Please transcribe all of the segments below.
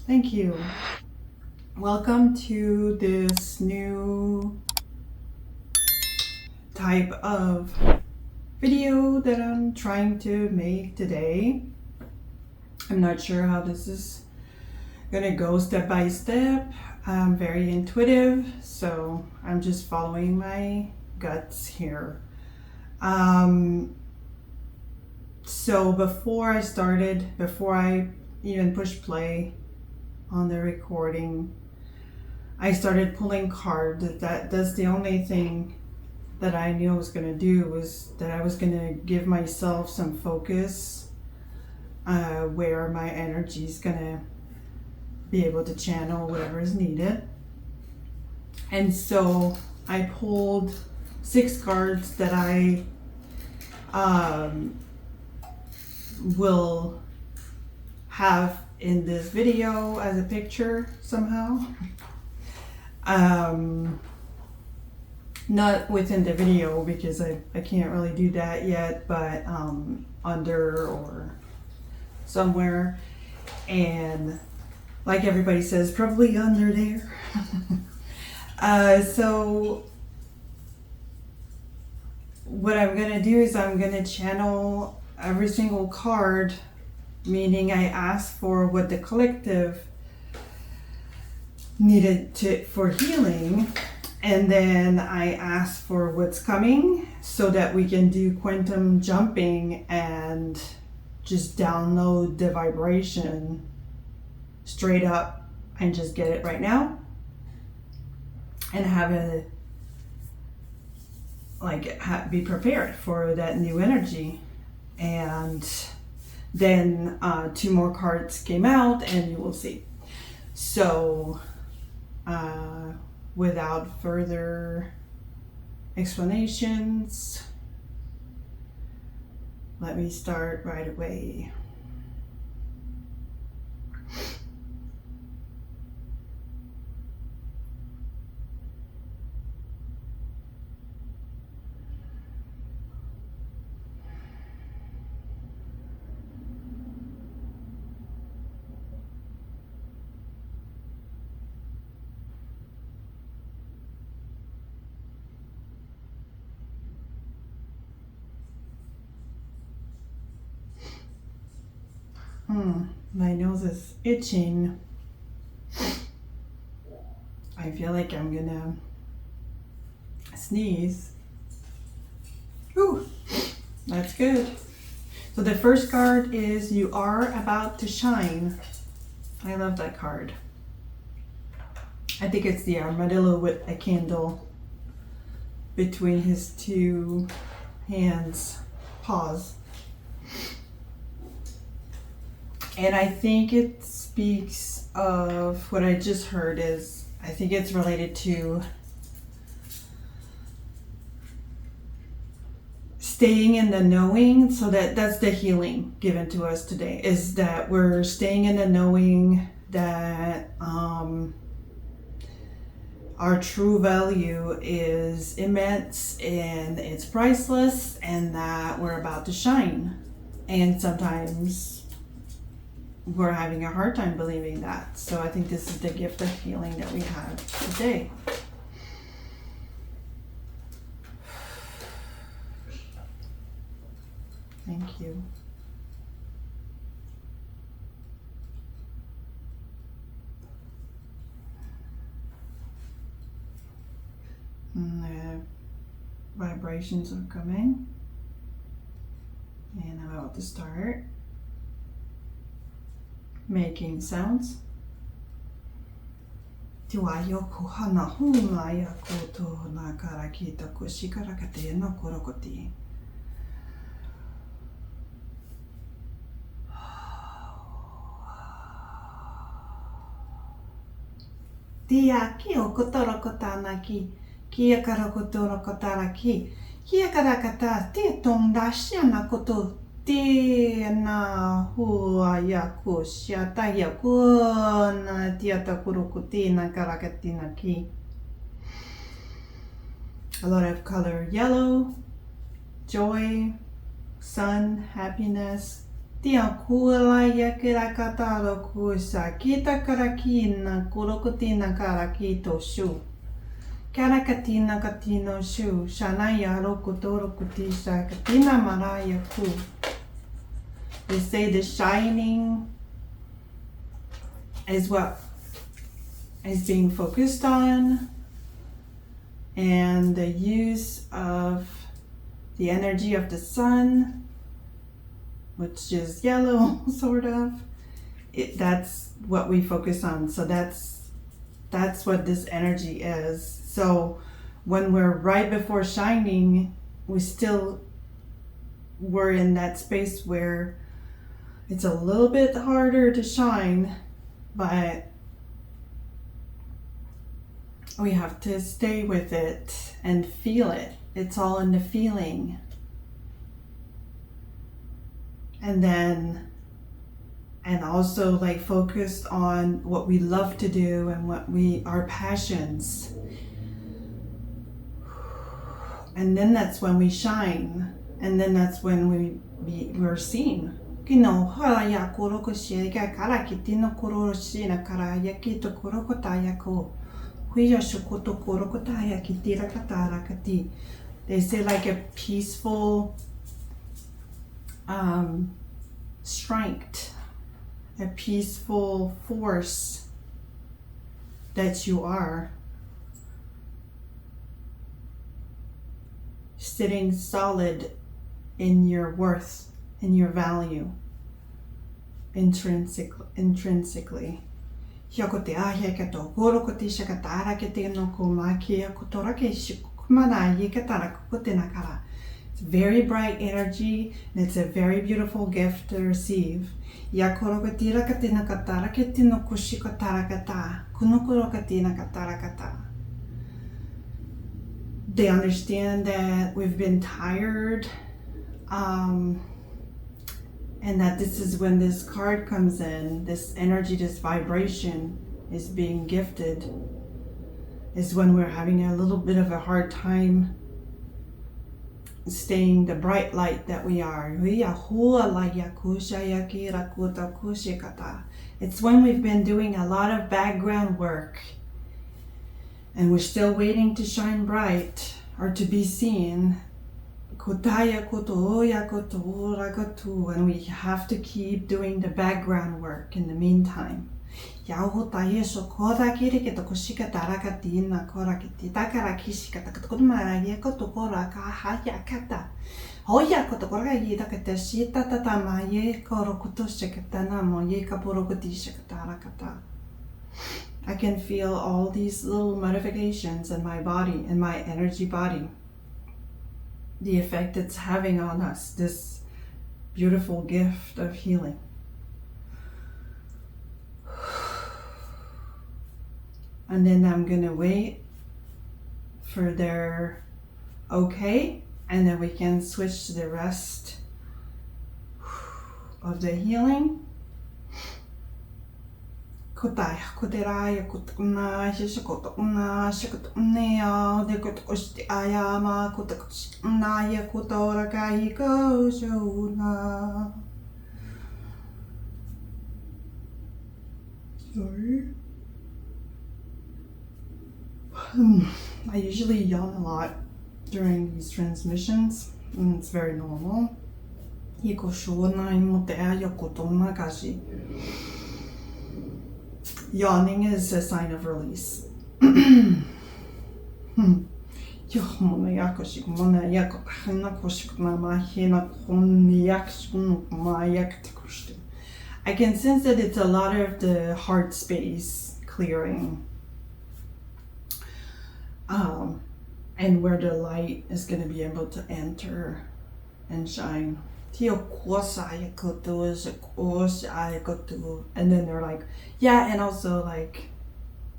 Thank you. Welcome to this new type of video that I'm trying to make today. I'm not sure how this is gonna go step by step. I'm very intuitive, so I'm just following my guts here. So before I even pushed play on the recording, I started pulling cards. That's the only thing that I knew I was gonna do, was that I was gonna give myself some focus where my energy is gonna be able to channel whatever is needed. And so I pulled 6 cards that I will have in this video as a picture somehow. Not within the video because I can't really do that yet, but under or somewhere. And like everybody says, probably under there. So what I'm gonna do is I'm gonna channel every single card, meaning I ask for what the collective needed for healing, and then I ask for what's coming so that we can do quantum jumping and just download the vibration straight up and just get it right now and be prepared for that new energy. And then 2 more cards came out, and you will see. So without further explanations, let me start right away. My nose is itching. I feel like I'm gonna sneeze. Ooh, that's good. So the first card is "You Are About to Shine." I love that card. I think it's the armadillo with a candle between his 2 paws. And I think it speaks of what I just heard. I think it's related to staying in the knowing. So that's the healing given to us today, is that we're staying in the knowing that our true value is immense and it's priceless, and that we're about to shine. And sometimes we're having a hard time believing that. So I think this is the gift of healing that we have today. Thank you. And the vibrations are coming, and I'm about to start making sounds. Tua yoku hana hula ya koto na karakita kushikarakate no korokoti. Tia ki o kotoro kotana ki kia karakotoro kotara ki kia karakata te tongdashia na koto te na hua ya ko shiata ya ko na tiata kurokoti na karakati na ki. A lot of color: yellow, joy, sun, happiness, Tia kuala yakira kataro kusa kita karakina kurokutina karakito shu. Karakatina katino shu. Shanaya rokutoro kutisha katina maraya ku. They say the shining is what is being focused on, and the use of the energy of the sun, which is yellow, sort of. That's what we focus on. So that's what this energy is. So when we're right before shining, we're in that space where it's a little bit harder to shine, but we have to stay with it and feel it. It's all in the feeling. And also like focused on what we love to do and our passions. And then that's when we shine. And then that's when we're seen. Kino haraya koroko shiga kara kitino kororo shina kara yakito koroko tayako. Huya shokoto koroko taya kitira katara kati. They say like a peaceful strength, a peaceful force that you are, sitting solid in your worth, in your value, intrinsically. Hyakote ahekato gorokote shakatara kete no komaki kotorake shikumana yekatara kote nakara. It's very bright energy, and it's a very beautiful gift to receive. Yakorokatira katina katara ketino kushikatara kata kunokorokatina katara kata. They understand that we've been tired, and that this is when this card comes in, this energy, this vibration is being gifted, is when we're having a little bit of a hard time staying the bright light that we are. It's when we've been doing a lot of background work and we're still waiting to shine bright or to be seen. And we have to keep doing the background work in the meantime. I can feel all these little modifications in my body, in my energy body. The effect it's having on us, this beautiful gift of healing. And then I'm gonna wait for their okay, and then we can switch to the rest of the healing. Kotai, koteraya, kotuna, shishakotuna, shakotunea, de kotosti ayama, kotakunaya, kotora kai koshona. Sorry. I usually yawn a lot during these transmissions, and it's very normal. Yawning is a sign of release. I can sense that it's a lot of the heart space clearing. And where the light is going to be able to enter and shine. And then they're like, yeah, and also like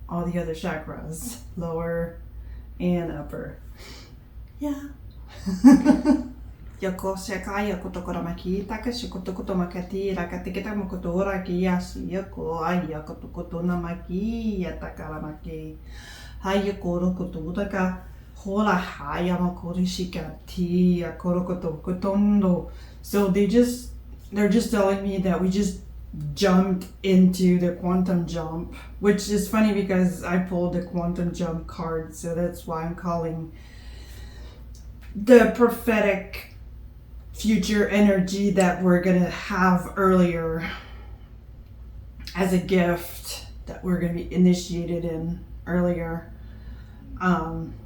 all the other chakras, lower and upper. Yeah. So they just they're just telling me that we just jumped into the quantum jump, which is funny because I pulled the quantum jump card, so that's why I'm calling the prophetic future energy that we're gonna have earlier as a gift that we're gonna be initiated in earlier,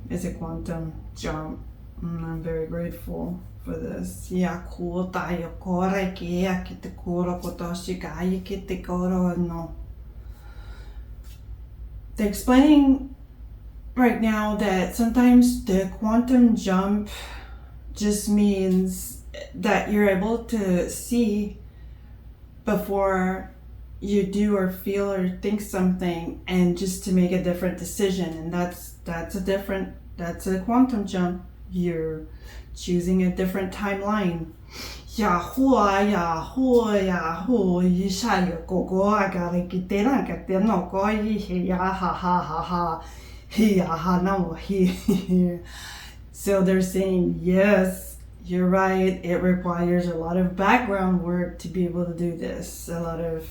is a quantum jump. I'm very grateful for this. Yeah, cool. Tayo kora kia kite kuro kotoshi kai kite koro no. They're explaining right now that sometimes the quantum jump just means that you're able to see before you do or feel or think something, and just to make a different decision. And that's a quantum jump. You're choosing a different timeline. Yahoo, Yahoo, Yahoo, Yishayo Gogo, Agari Kiteran Kateno Koi, Ya ha ha ha ha, Ya ha no he. So they're saying, yes, you're right, it requires a lot of background work to be able to do this, a lot of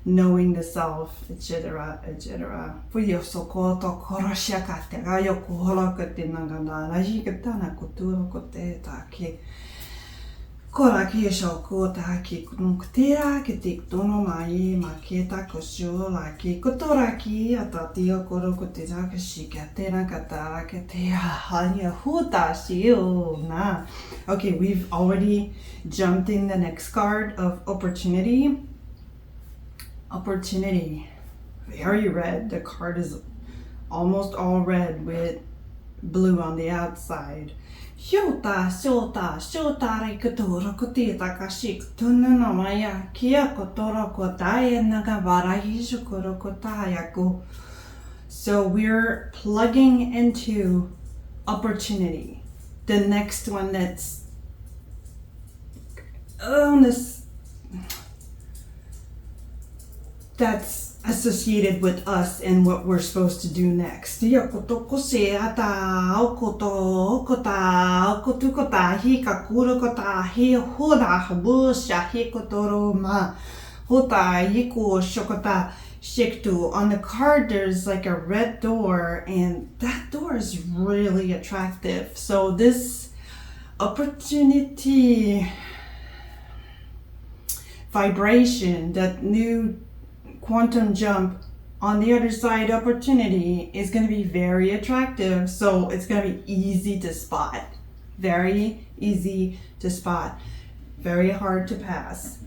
knowing the self, etc., etc. Puyo sokoto koroshiakate ga yoku horokote nagana rajikatana kuturo kote taki koraki shoko taki kuntira kiti tono mai maketa kosho laki kotoraki atatio korokote zakashikate nakatara kete hanya huta shio na. Okay, we've already jumped in the next card of opportunity. Opportunity, very red. The card is almost all red with blue on the outside. Shota, shota, shota rekutoro kuti takashik tunana maya kia kotoro kotaya nagabara hishukoro kotayaku. So we're plugging into opportunity. The next one that's on this, that's associated with us and what we're supposed to do next. On the card, there's like a red door, and that door is really attractive. So this opportunity vibration, that new quantum jump on the other side, opportunity, is going to be very attractive. So it's going to be easy to spot, very easy to spot, very hard to pass.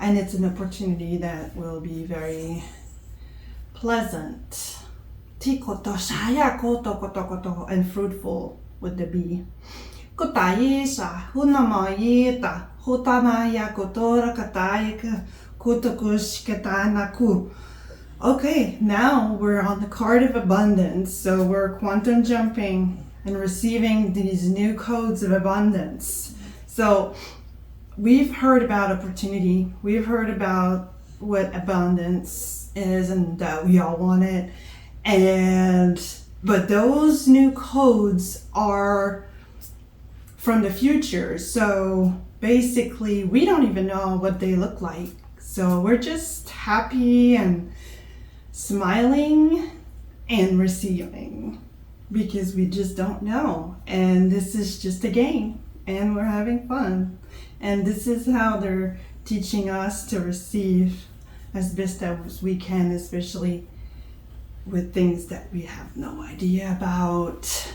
And it's an opportunity that will be very pleasant and fruitful with the B. Okay, now we're on the card of abundance. So we're quantum jumping and receiving these new codes of abundance. So we've heard about opportunity. We've heard about what abundance is, and that we all want it. But those new codes are from the future. So basically, we don't even know what they look like. So we're just happy and smiling and receiving because we just don't know. And this is just a game, and we're having fun. And this is how they're teaching us to receive as best as we can, especially with things that we have no idea about.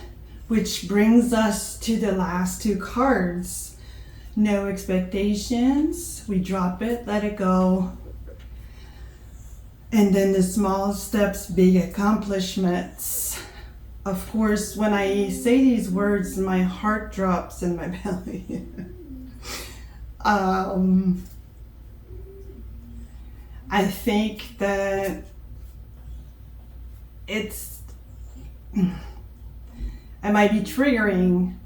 Which brings us to the last two cards. No expectations. We drop it, let it go. And then the small steps, big accomplishments. Of course, when I say these words, my heart drops in my belly. I think that I might be triggering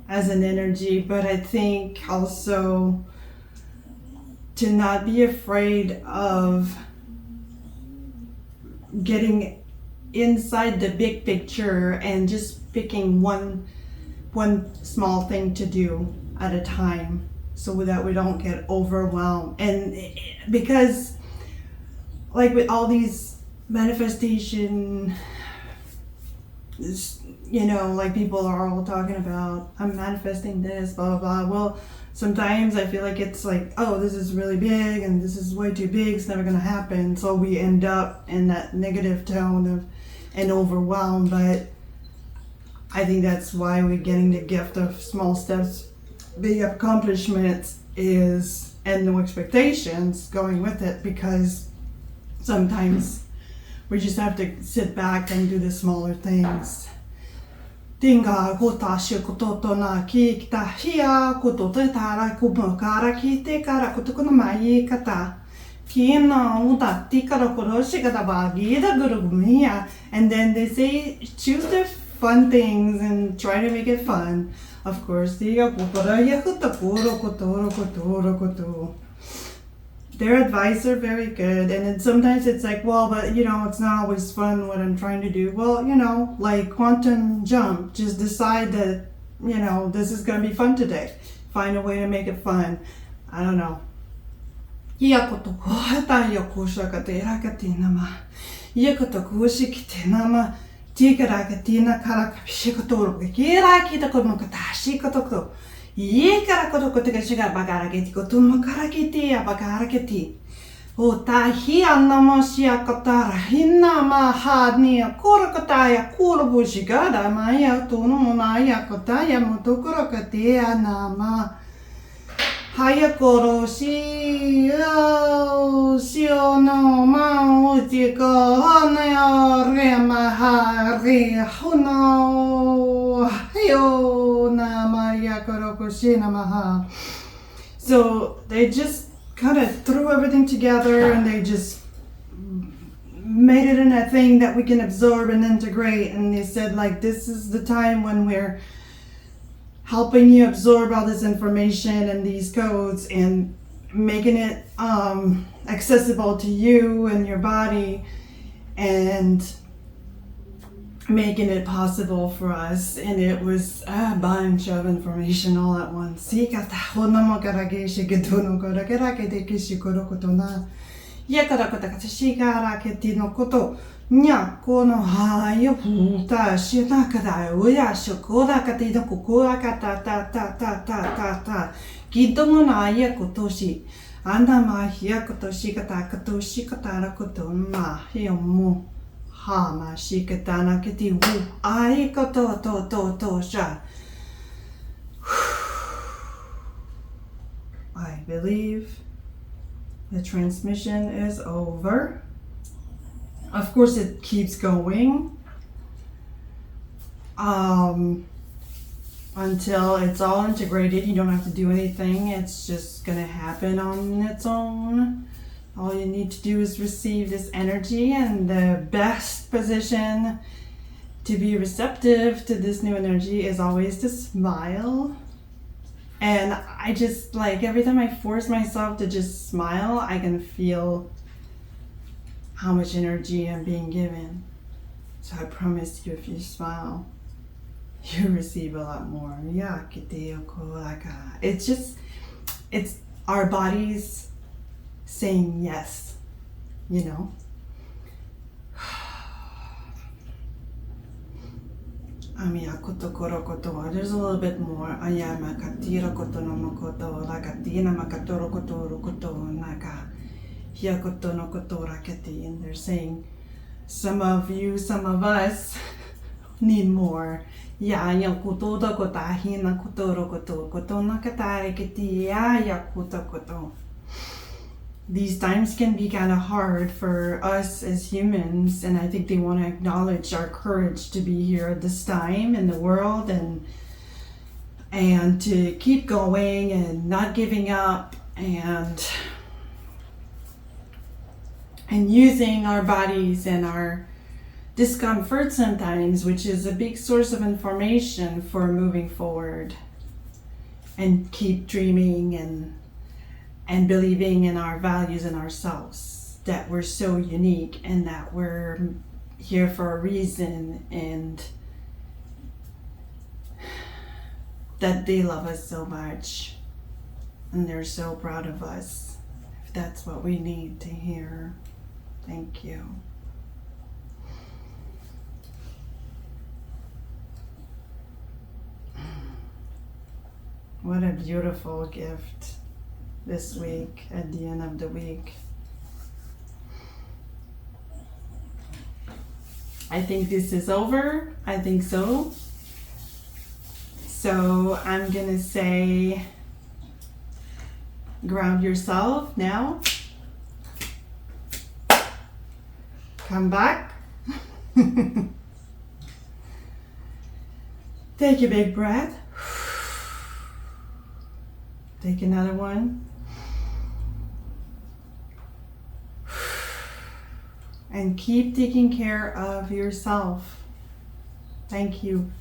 as an energy, but I think also to not be afraid of getting inside the big picture and just picking one small thing to do. at a time so that we don't get overwhelmed. And because like with all these manifestation, like people are all talking about, I'm manifesting this, blah, blah, blah. Well, sometimes I feel like it's like, oh, this is really big and this is way too big, it's never going to happen. So we end up in that negative tone of and overwhelmed. But I think that's why we're getting the gift of small steps, big accomplishments and no expectations going with it, because sometimes we just have to sit back and do the smaller things. Tinga kota shi koto tona ki kita hia koto te tara kumokara ki te kara koto kuna mai kata ki na uta tikara koro shikata ba gida guru mia. And then they say choose the fun things and try to make it fun. Of course, their advice are very good, and then sometimes it's like, well, but it's not always fun what I'm trying to do. Well, like quantum jump, just decide that, this is going to be fun today. Find a way to make it fun. I don't know. Tikara katina karaka shikotoro kira kita ko makatashi kotoko ye karako to ka shiga bagara kiti ko tumo karakiti ya bagara kiti o ta hi anama shia katara hinna ma hadni korakata ya kurubu shigada maya tono maya kotaya motokoro kati anama haya koro shi shio no ma uti ko hana re ma ha re hono hayo na maya koro koshi na maha. So they just kind of threw everything together and they just made it in a thing that we can absorb and integrate. And they said, like, this is the time when we're helping you absorb all this information and these codes and making it accessible to you and your body and making it possible for us. And it was a bunch of information all at once. Nya kono hayo puta shina kada uya shokoda katino kukura kata ta ta ta ta ta ta kidomo na ya kotoshi anda ma hia kotoshi kata kotoshi kata ra koto ma hiomo ha ma shikata na kiti wu ai koto to sha. I believe the transmission is over. Of course, it keeps going until it's all integrated. You don't have to do anything. It's just going to happen on its own. All you need to do is receive this energy, and the best position to be receptive to this new energy is always to smile. And I just, like, every time I force myself to just smile, I can feel how much energy I'm being given. So I promise you, if you smile, you receive a lot more. It's our bodies saying yes, There's a little bit more. And they're saying some of you, some of us need more. These times can be kind of hard for us as humans, and I think they want to acknowledge our courage to be here at this time in the world and to keep going and not giving up and using our bodies and our discomfort sometimes, which is a big source of information for moving forward and keep dreaming and believing in our values and ourselves, that we're so unique and that we're here for a reason, and that they love us so much and they're so proud of us. If that's what we need to hear. Thank you. What a beautiful gift this week, at the end of the week. I think this is over. I think so. So I'm gonna say, ground yourself now. Come back. Take a big breath. Take another one. And keep taking care of yourself. Thank you.